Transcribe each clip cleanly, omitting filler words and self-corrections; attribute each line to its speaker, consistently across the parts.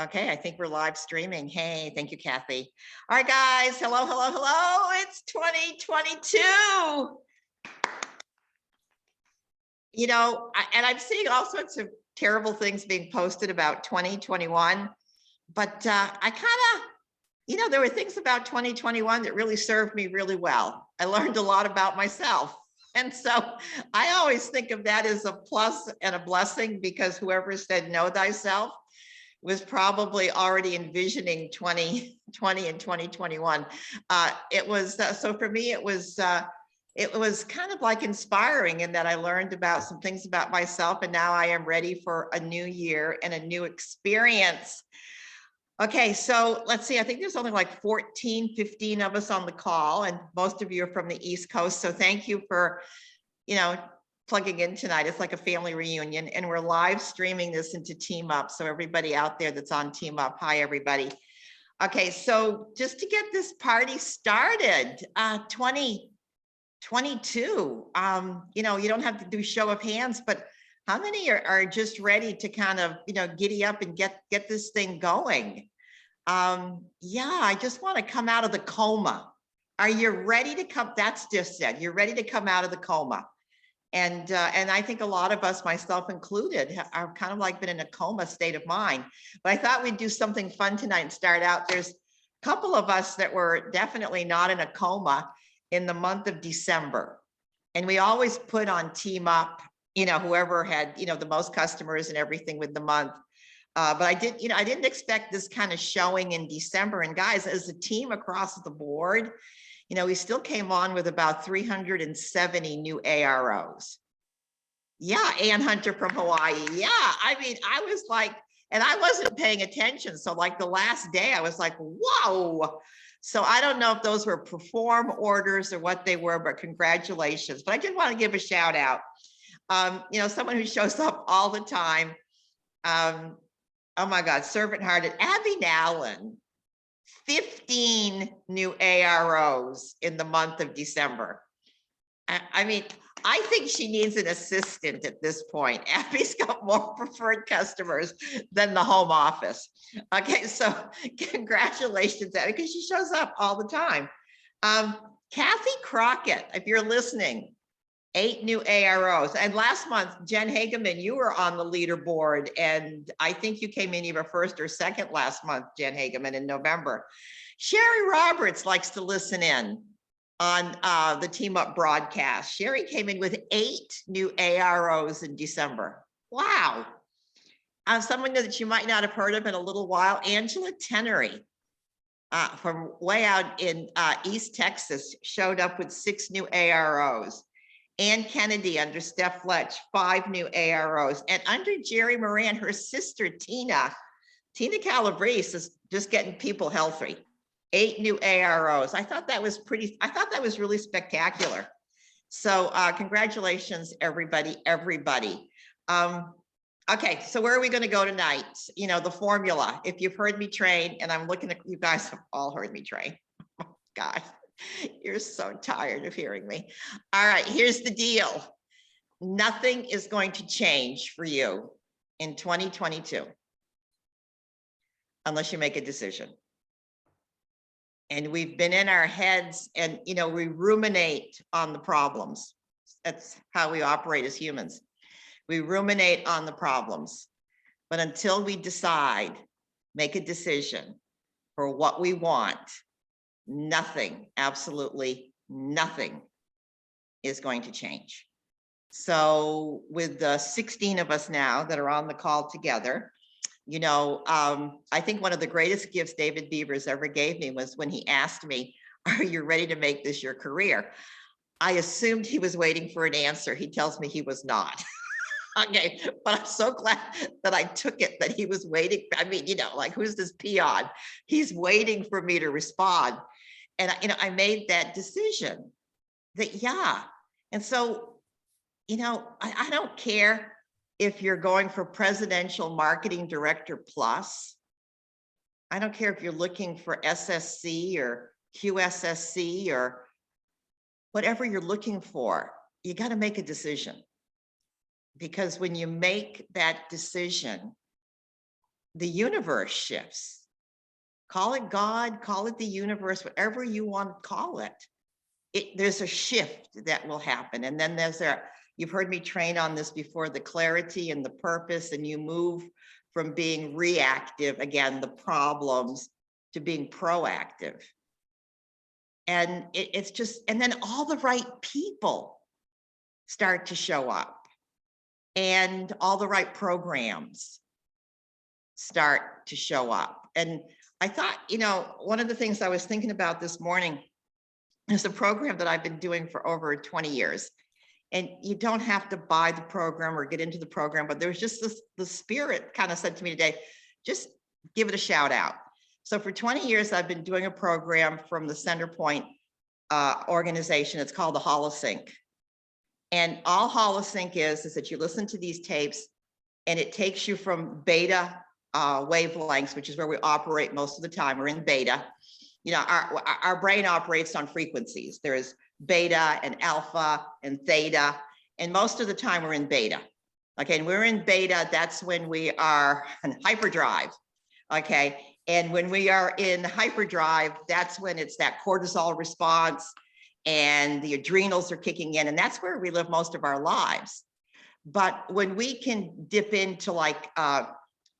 Speaker 1: Okay, I think we're live streaming. Hey, thank you, Kathy. All right, guys. Hello, hello, hello. It's 2022. And I'm seeing all sorts of terrible things being posted about 2021. But I kind of, there were things about 2021 that really served me really well. I learned a lot about myself. And so I always think of that as a plus and a blessing, because whoever said know thyself was probably already envisioning 2020 and 2021. It was so for me, it was kind of like inspiring in that I learned about some things about myself, and now I am ready for a new year and a new experience. Okay, so let's see, I think there's only like 14, 15 of us on the call, and most of you are from the East Coast. So thank you for, plugging in tonight. It's like a family reunion, and we're live streaming this into Team Up. So everybody out there that's on Team Up, hi, everybody. Okay, so just to get this party started, 2022, you don't have to do show of hands, but how many are just ready to kind of, giddy up and get this thing going? Yeah, I just want to come out of the coma. Are you ready to come? That's just said, you're ready to come out of the coma. And I think a lot of us, myself included, are kind of like been in a coma state of mind. But I thought we'd do something fun tonight and start out. There's a couple of us that were definitely not in a coma in the month of December. And we always put on Team Up, whoever had, the most customers and everything with the month. But I didn't expect this kind of showing in December. And guys, as a team across the board, we still came on with about 370 new AROs. Yeah, Ann Hunter from Hawaii. Yeah, I mean, I was like, and I wasn't paying attention. So like the last day, I was like, whoa. So I don't know if those were perform orders or what they were, but congratulations. But I did want to give a shout out. Someone who shows up all the time. Oh my God, servant hearted, Abby Nallen. 15 new AROs in the month of December. I mean, I think she needs an assistant at this point. Abby's got more preferred customers than the home office. Okay, so congratulations, Abby, because she shows up all the time. Kathy Crockett, if you're listening, 8 new AROs. And last month, Jen Hageman, you were on the leaderboard, and I think you came in either first or second last month, Jen Hageman, in November. Sherry Roberts likes to listen in on the Team Up broadcast. Sherry came in with 8 new AROs in December. Wow. Someone that you might not have heard of in a little while, Angela Tenery from way out in East Texas showed up with 6 new AROs. Ann Kennedy under Steph Fletch, 5 new AROs. And under Jerry Moran, her sister, Tina Calabrese is just getting people healthy. 8 new AROs. I thought that was really spectacular. So congratulations, everybody. Okay, so where are we going to go tonight? The formula. If you've heard me train, and I'm looking at you guys have all heard me train. Oh, God. You're so tired of hearing me. All right, here's the deal. Nothing is going to change for you in 2022 unless you make a decision. And we've been in our heads and, we ruminate on the problems. That's how we operate as humans. We ruminate on the problems. But until we decide, make a decision for what we want, nothing, absolutely nothing is going to change. So with the 16 of us now that are on the call together, I think one of the greatest gifts David Beavers ever gave me was when he asked me, are you ready to make this your career? I assumed he was waiting for an answer. He tells me he was not. Okay, but I'm so glad that I took it, that he was waiting. I mean, like, who's this peon? He's waiting for me to respond. And, I made that decision that, yeah. And so, I don't care if you're going for presidential marketing director plus. I don't care if you're looking for SSC or QSSC or whatever you're looking for, you got to make a decision. Because when you make that decision, the universe shifts. Call it God, call it the universe, whatever you want to call it. There's a shift that will happen. And then you've heard me train on this before, the clarity and the purpose, and you move from being reactive, again, the problems, to being proactive. And it's just, and then all the right people start to show up, and all the right programs start to show up. And I thought, one of the things I was thinking about this morning is a program that I've been doing for over 20 years. And you don't have to buy the program or get into the program, but there's just the spirit kind of said to me today, just give it a shout out. So for 20 years, I've been doing a program from the Centerpoint organization. It's called the HoloSync. And all HoloSync is that you listen to these tapes and it takes you from beta wavelengths, which is where we operate most of the time. We're in beta. Our brain operates on frequencies. There's beta and alpha and theta, and most of the time we're in beta. Okay, and we're in beta, that's when we are in hyperdrive. Okay, and when we are in hyperdrive, that's when it's that cortisol response and the adrenals are kicking in, and that's where we live most of our lives. But when we can dip into like an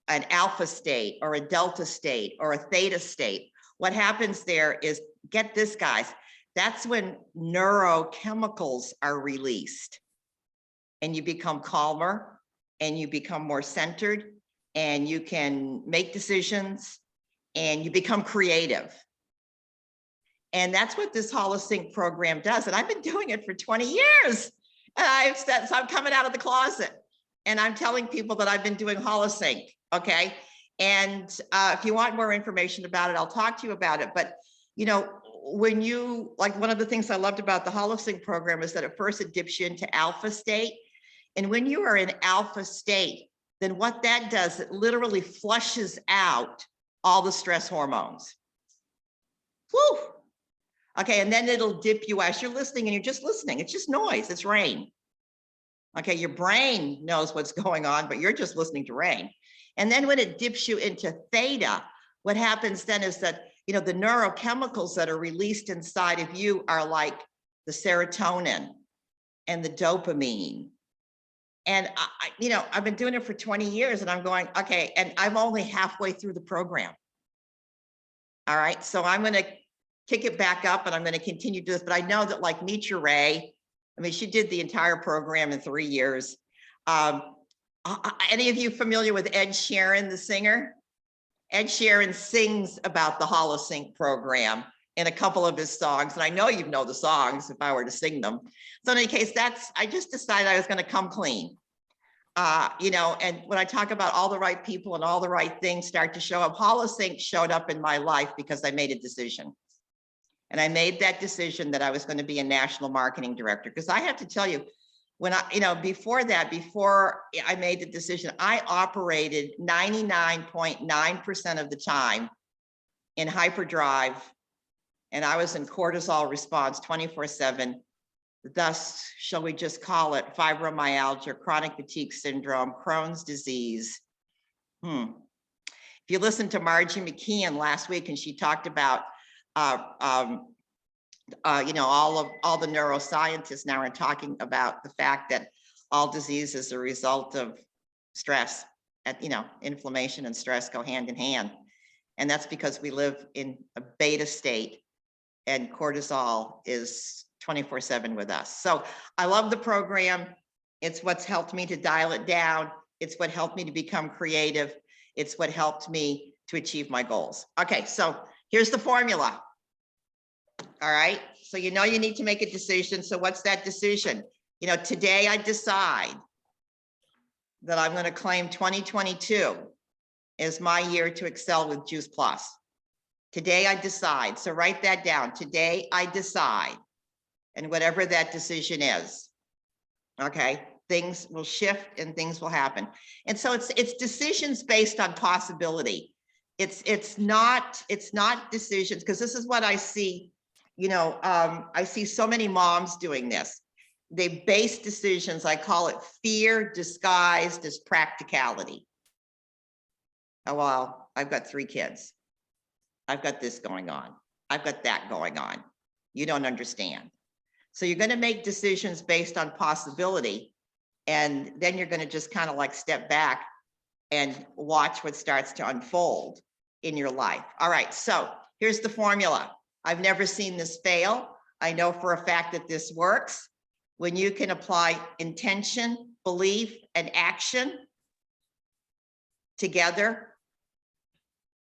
Speaker 1: alpha state or a delta state or a theta state, what happens there is, get this, guys, that's when neurochemicals are released and you become calmer and you become more centered and you can make decisions and you become creative. And that's what this HoloSync program does. And I've been doing it for 20 years. And so I'm coming out of the closet and I'm telling people that I've been doing HoloSync, okay? And if you want more information about it, I'll talk to you about it. But, when one of the things I loved about the HoloSync program is that at first it dips you into alpha state. And when you are in alpha state, then what that does, it literally flushes out all the stress hormones. Whew. Okay, and then it'll dip you as you're listening and you're just listening. It's just noise, it's rain. Okay, your brain knows what's going on, but you're just listening to rain. And then when it dips you into theta, what happens then is that, the neurochemicals that are released inside of you are like the serotonin and the dopamine. And I've been doing it for 20 years and I'm going, okay, and I'm only halfway through the program. All right, so I'm going to kick it back up and I'm going to continue to do this, but I know that like Meet Your Ray, she did the entire program in 3 years. Any of you familiar with Ed Sheeran, the singer? Ed Sheeran sings about the HoloSync program in a couple of his songs. And I know you know the songs if I were to sing them. So in any case, I just decided I was going to come clean. And when I talk about all the right people and all the right things start to show up, HoloSync showed up in my life because I made a decision. And I made that decision that I was going to be a national marketing director. Because I have to tell you, when before I made the decision, I operated 99.9% of the time in hyperdrive, and I was in cortisol response 24/7. Thus, shall we just call it fibromyalgia, chronic fatigue syndrome, Crohn's disease. If you listened to Margie McKeon last week, and she talked about all the neuroscientists now are talking about the fact that all disease is a result of stress. Inflammation and stress go hand in hand. And that's because we live in a beta state and cortisol is 24/7 with us. So I love the program. It's what's helped me to dial it down. It's what helped me to become creative. It's what helped me to achieve my goals. Okay, so here's the formula. All right, so you need to make a decision. So what's that decision? Today I decide that I'm going to claim 2022 as my year to excel with Juice Plus. Today I decide. So write that down. Today I decide. And whatever that decision is, okay, things will shift and things will happen. And so it's decisions based on possibility. It's not decisions, because this is what I see. I see so many moms doing this. They base decisions, I call it fear disguised as practicality. Oh, well, I've got 3 kids. I've got this going on. I've got that going on. You don't understand. So you're going to make decisions based on possibility. And then you're going to just kind of like step back and watch what starts to unfold in your life. All right, so here's the formula. I've never seen this fail. I know for a fact that this works. When you can apply intention, belief, and action together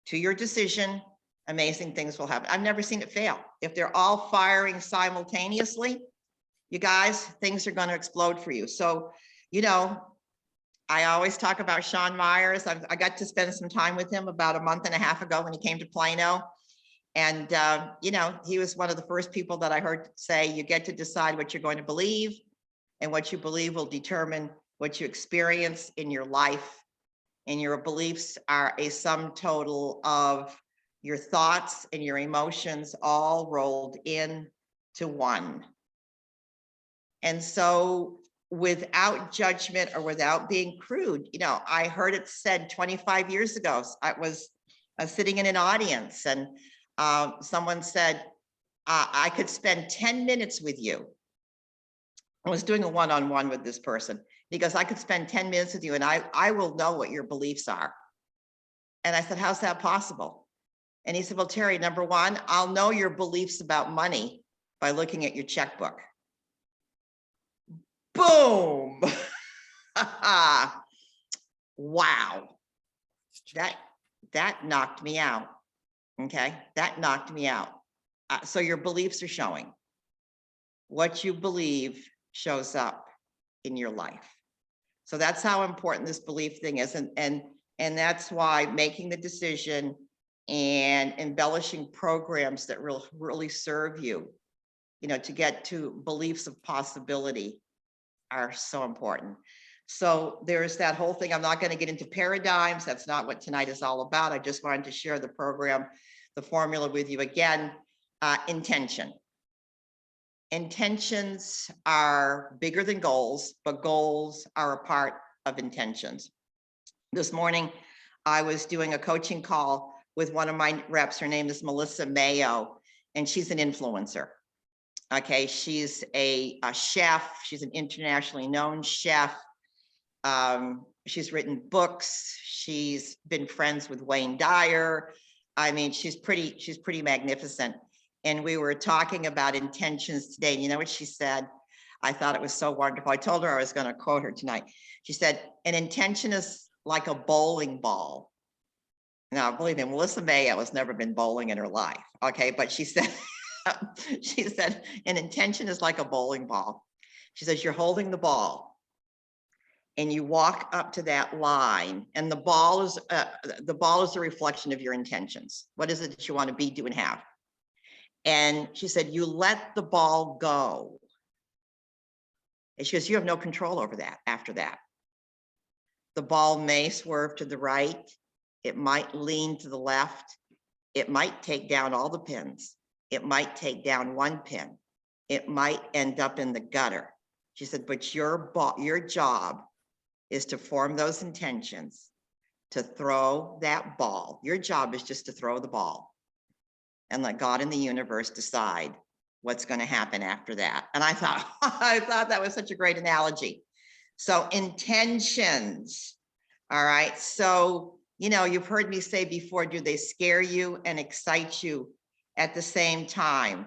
Speaker 1: to your decision, amazing things will happen. I've never seen it fail. If they're all firing simultaneously, you guys, things are going to explode for you. So, you know, I always talk about Sean Myers. I got to spend some time with him about a month and a half ago when he came to Plano. And, you know, he was one of the first people that I heard say, you get to decide what you're going to believe, and what you believe will determine what you experience in your life. And your beliefs are a sum total of your thoughts and your emotions all rolled in to one. And so without judgment or without being crude, you know, I heard it said 25 years ago. I was sitting in an audience, and someone said, I could spend 10 minutes with you. I was doing a one-on-one with this person. He goes, I could spend 10 minutes with you and I will know what your beliefs are. And I said, how's that possible? And he said, well, Terri, number one, I'll know your beliefs about money by looking at your checkbook. Boom. Wow. That knocked me out. Okay. That knocked me out. So your beliefs are showing. What you believe shows up in your life. So that's how important this belief thing is. And that's why making the decision and embellishing programs that really serve you, you know, to get to beliefs of possibility are so important. So there's that whole thing. I'm not going to get into paradigms. That's not what tonight is all about. I just wanted to share the program, the formula with you again. Intention. Intentions are bigger than goals, but goals are a part of intentions. This morning, I was doing a coaching call with one of my reps. Her name is Melissa Mayo, and she's an influencer. Okay, she's a chef. She's an internationally known chef. She's written books. She's been friends with Wayne Dyer. I mean, she's pretty magnificent. And we were talking about intentions today. And you know what she said? I thought it was so wonderful. I told her I was going to quote her tonight. She said, an intention is like a bowling ball. Now, believe me, Melissa Mayo has never been bowling in her life. Okay, but she said, she said, an intention is like a bowling ball. She says, you're holding the ball and you walk up to that line, and the ball is a reflection of your intentions. What is it that you want to be, do, and have? And she said, you let the ball go. And she goes, you have no control over that after that. The ball may swerve to the right. It might lean to the left. It might take down all the pins. It might take down one pin. It might end up in the gutter. She said, but your job is to form those intentions, to throw that ball. Your job is just to throw the ball and let God and the universe decide what's going to happen after that. And I thought that was such a great analogy. So intentions. All right. So, you know, you've heard me say before, do they scare you and excite you at the same time?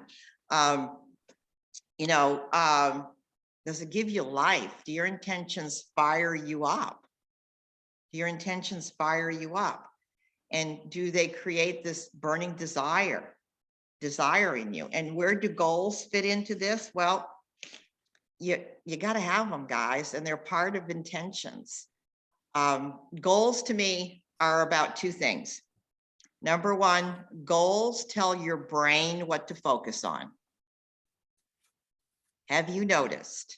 Speaker 1: You know, does it give you life? Do your intentions fire you up? Do your intentions fire you up? And do they create this burning desire in you? And where do goals fit into this? Well, you got to have them, guys, and they're part of intentions. Goals to me are about two things. Number one, goals tell your brain what to focus on. Have you noticed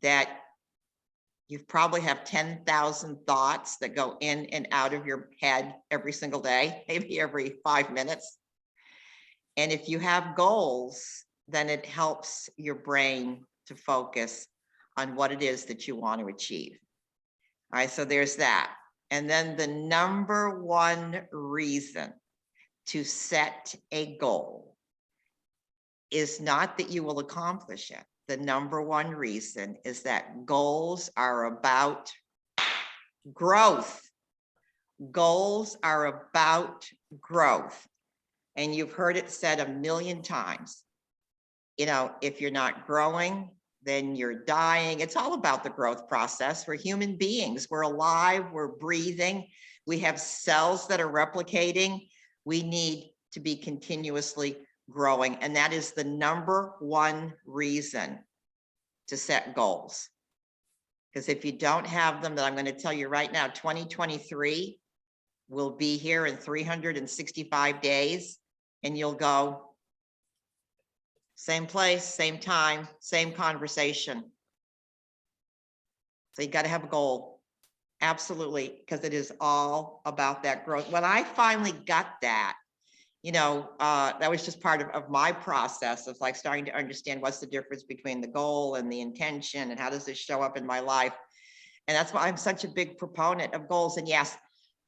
Speaker 1: that you probably have 10,000 thoughts that go in and out of your head every single day, maybe every 5 minutes? And if you have goals, then it helps your brain to focus on what it is that you want to achieve. All right, so there's that. And then the number one reason to set a goal is not that you will accomplish it. The number one reason is that goals are about growth. Goals are about growth. And you've heard it said a million times. You know, if you're not growing, then you're dying. It's all about the growth process. We're human beings. We're alive. We're breathing. We have cells that are replicating. We need to be continuously growing. And that is the number one reason to set goals. Because if you don't have them, then I'm going to tell you right now, 2023 will be here in 365 days. And you'll go, same place, same time, same conversation. So you got to have a goal. Absolutely, because it is all about that growth. When I finally got that, you know, that was just part of my process of like starting to understand what's the difference between the goal and the intention and how does this show up in my life. And that's why I'm such a big proponent of goals. And yes,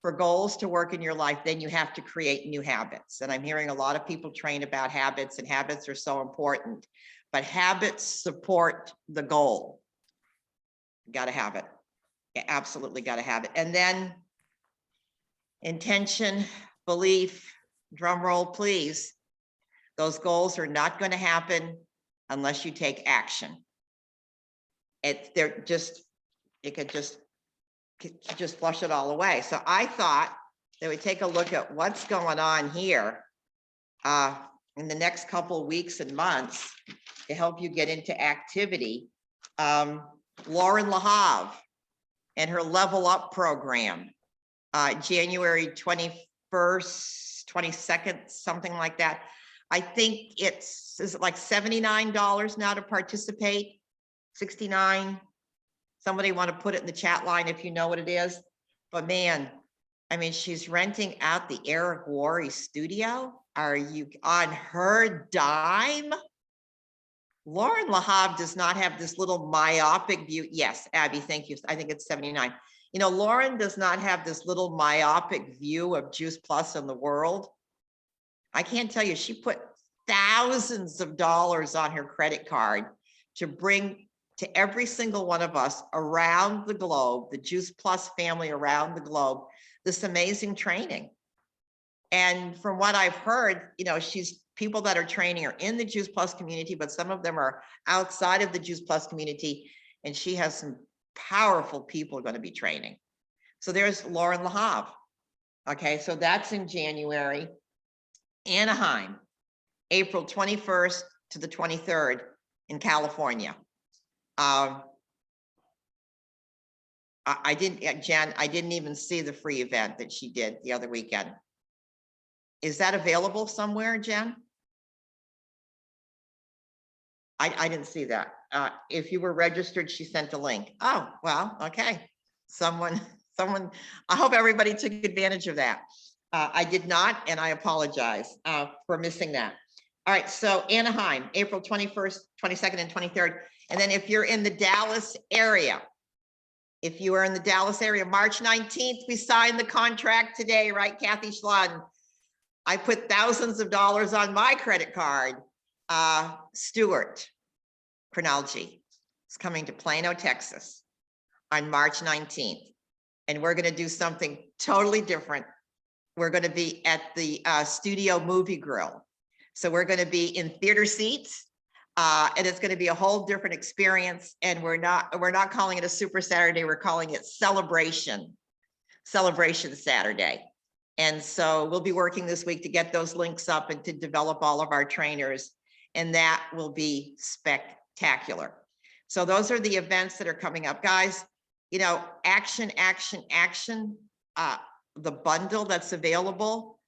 Speaker 1: for goals to work in your life, then you have to create new habits. And I'm hearing a lot of people train about habits, and habits are so important, but habits support the goal. You got to have it. You absolutely got to have it. And then intention, belief, drum roll, please. Those goals are not going to happen unless you take action. They're just, you could just flush it all away. So I thought that we take a look at what's going on here in the next couple of weeks and months to help you get into activity. Lauren LaHave and her Level Up program, January 21st, 22nd, something like that. I think is it like $79 now to participate? 69. Somebody want to put it in the chat line if you know what it is. But man, I mean, she's renting out the Eric Worre studio. Are you on her dime? Lauren LaHave does not have this little myopic view. Yes, Abby, thank you. I think it's 79. You know, Lauren does not have this little myopic view of Juice Plus in the world. I can't tell you, she put thousands of dollars on her credit card to bring to every single one of us around the globe, the Juice Plus family around the globe, this amazing training. And from what I've heard, you know, people that are training are in the Juice Plus community, but some of them are outside of the Juice Plus community. And she has some powerful people going to be training. So there's Lauren LaHave. Okay, so that's in January. Anaheim, April 21st to the 23rd in California. I didn't even see the free event that she did the other weekend. Is that available somewhere, Jen? I didn't see that. If you were registered, she sent a link. Oh, well, okay. Someone, I hope everybody took advantage of that. I did not, and I apologize for missing that. All right, so Anaheim, April 21st, 22nd, and 23rd. And then if you're in the Dallas area, March 19th, we signed the contract today, right, Kathy Schlon? I put thousands of dollars on my credit card. Stuart Chronology is coming to Plano, Texas on March 19th. And we're going to do something totally different. We're going to be at the Studio Movie Grill. So we're going to be in theater seats. And it's going to be a whole different experience. And we're not calling it a Super Saturday. We're calling it Celebration Saturday. And so we'll be working this week to get those links up and to develop all of our trainers. And that will be spectacular. So those are the events that are coming up, guys. You know, action. The bundle that's available.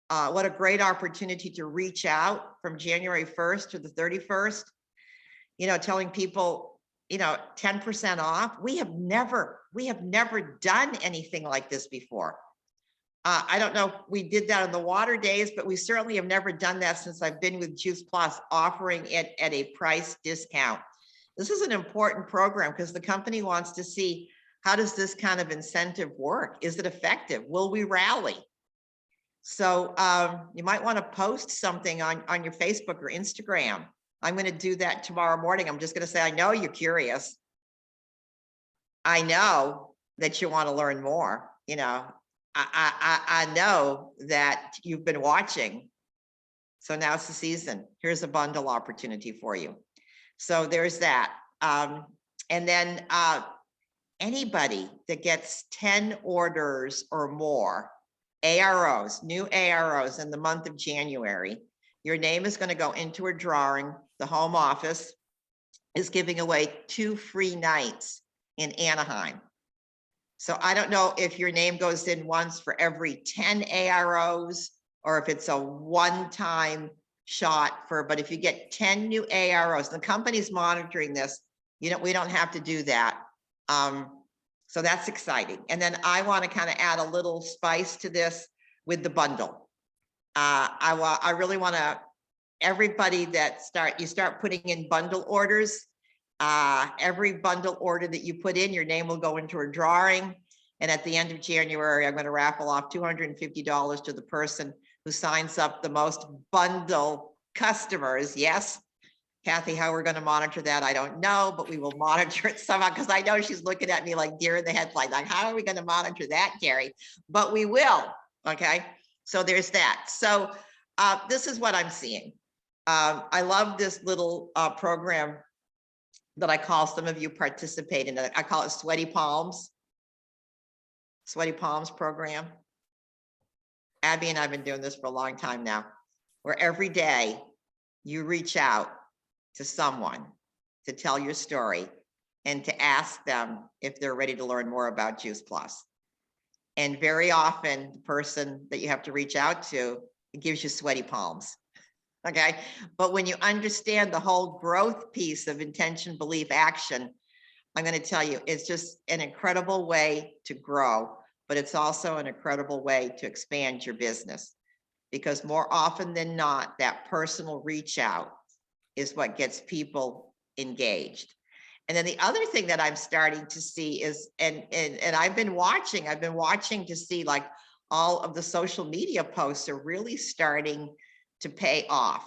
Speaker 1: What a great opportunity to reach out from January 1st to the 31st, you know, telling people, you know, 10% off. We have never done anything like this before. I don't know if we did that in the water days, but we certainly have never done that since I've been with Juice Plus, offering it at a price discount. This is an important program because the company wants to see how does this kind of incentive work? Is it effective? Will we rally? So you might want to post something on your Facebook or Instagram. I'm going to do that tomorrow morning. I'm just going to say, I know you're curious. I know that you want to learn more. You know, I know that you've been watching. So now it's the season. Here's a bundle opportunity for you. So there's that. And then anybody that gets 10 orders or more, AROs, new AROs in the month of January, your name is going to go into a drawing. The home office is giving away 2 free nights in Anaheim. So I don't know if your name goes in once for every 10 AROs or if it's a one-time shot for, but if you get 10 new AROs, the company's monitoring this, we don't have to do that. So that's exciting. And then I want to kind of add a little spice to this with the bundle. I really want to, everybody that you start putting in bundle orders. Every bundle order that you put in, your name will go into a drawing. And at the end of January, I'm going to raffle off $250 to the person who signs up the most bundle customers. Yes, Kathy, how we're going to monitor that, I don't know, but we will monitor it somehow, because I know she's looking at me like deer in the headlights, like, how are we going to monitor that, Terri? But we will. Okay, so there's that. So this is what I'm seeing. I love this little program that I call, some of you participate in it. I call it Sweaty Palms program. Abby and I've been doing this for a long time now, where every day you reach out to someone to tell your story and to ask them if they're ready to learn more about Juice Plus. And very often the person that you have to reach out to, it gives you sweaty palms. Okay. But when you understand the whole growth piece of intention, belief, action, I'm going to tell you, it's just an incredible way to grow, but it's also an incredible way to expand your business, because more often than not, that personal reach out is what gets people engaged. And then the other thing that I'm starting to see is, and I've been watching to see, like, all of the social media posts are really starting to pay off.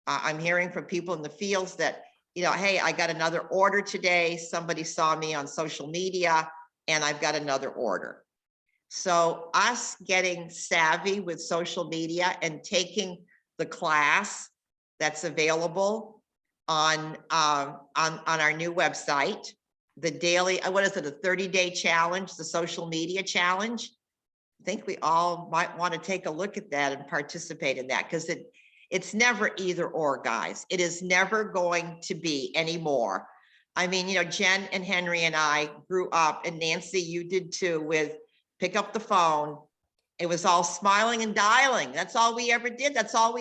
Speaker 1: I'm hearing from people in the fields that, hey, I got another order today. Somebody saw me on social media and I've got another order. So us getting savvy with social media and taking the class that's available on our new website, the daily, what is it, a 30-day challenge, the social media challenge. I think we all might want to take a look at that and participate in that, because it's never either or, guys. It is never going to be anymore. I mean, Jen and Henry and I grew up, and Nancy, you did too, with pick up the phone. It was all smiling and dialing. That's all we ever did. That's what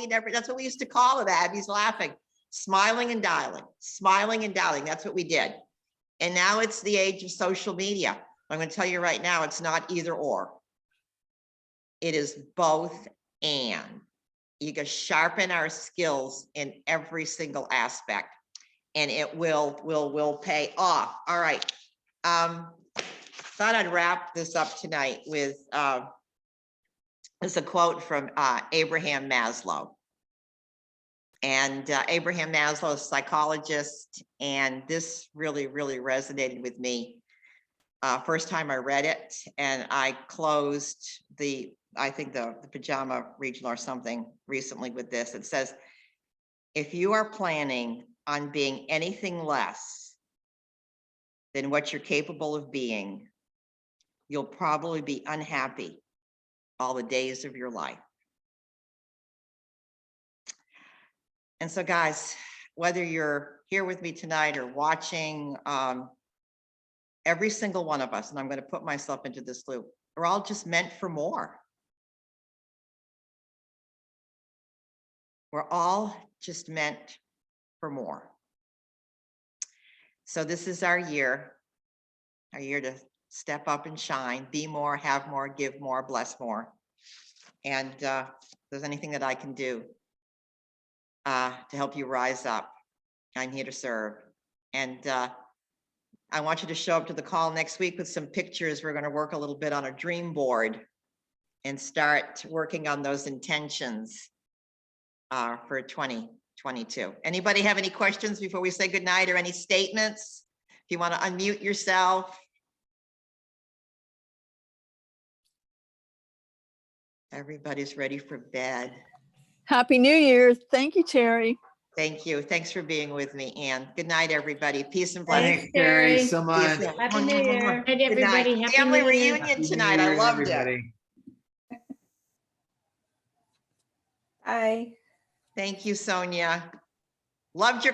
Speaker 1: we used to call it. Abby's laughing. Smiling and dialing, smiling and dialing. That's what we did. And now it's the age of social media. I'm going to tell you right now, it's not either or. It is both and. You can sharpen our skills in every single aspect, and it will pay off. All right. Thought I'd wrap this up tonight with this a quote from Abraham Maslow. And Abraham Maslow is a psychologist, and this really, really resonated with me. First time I read it, and I closed I think the Pajama Regional or something recently with this. It says, if you are planning on being anything less than what you're capable of being, you'll probably be unhappy all the days of your life. And so, guys, whether you're here with me tonight or watching, every single one of us, and I'm going to put myself into this loop, we're all just meant for more. We're all just meant for more. So this is our year to step up and shine, be more, have more, give more, bless more. And if there's anything that I can do to help you rise up, I'm here to serve. And I want you to show up to the call next week with some pictures. We're going to work a little bit on a dream board and start working on those intentions for 2022. Anybody have any questions before we say goodnight, or any statements? If you want to unmute yourself. Everybody's ready for bed.
Speaker 2: Happy New Year. Thank you, Terry.
Speaker 1: Thank you. Thanks for being with me, Ann. Good night, everybody. Peace and blessings.
Speaker 3: Thanks, Terry, so
Speaker 1: See you
Speaker 3: much.
Speaker 1: soon.
Speaker 4: Happy New Year.
Speaker 5: Good night,
Speaker 1: Good night.
Speaker 5: everybody. Happy
Speaker 1: Family
Speaker 5: New Year.
Speaker 1: reunion
Speaker 3: Happy New
Speaker 1: tonight. I
Speaker 3: Year,
Speaker 1: loved it.
Speaker 3: everybody.
Speaker 4: Bye.
Speaker 1: Thank you, Sonia. Loved your